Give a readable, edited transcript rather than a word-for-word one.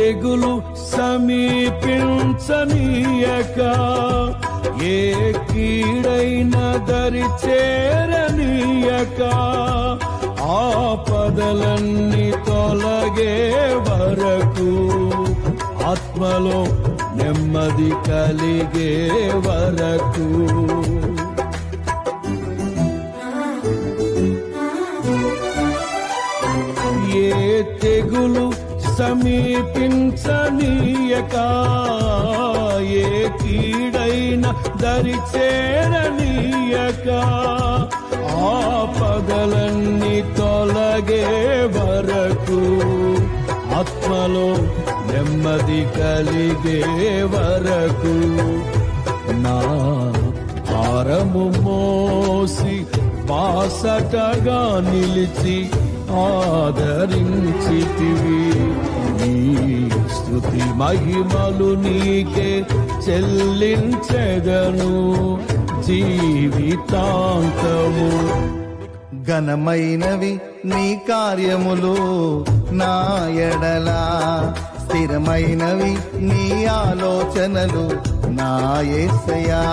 తెగులు సమీపించనీయక, ఏ కీడైన దరి చేరనీయక, ఆపదలన్నీ తొలగే వరకు, ఆత్మలో నెమ్మది కలిగే వరకు. ఏ తెగులు సమీపించనీయక, ఏ కీడైన దరి చేరనీయక, ఆపదలన్నీ తొలగే వరకు, ఆత్మలో నెమ్మది కలిగే వరకు. నా భారము మోసి బాసటగా నిలిచి ఆదరించితివి. నీ స్తుతి మహిమలు నీకే చెల్లించెదను జీవితాంతము. ఘనమైనవి నీ కార్యములు నా ఎడలా, స్థిరమైనవి నీ ఆలోచనలు నా యేసయ్యా.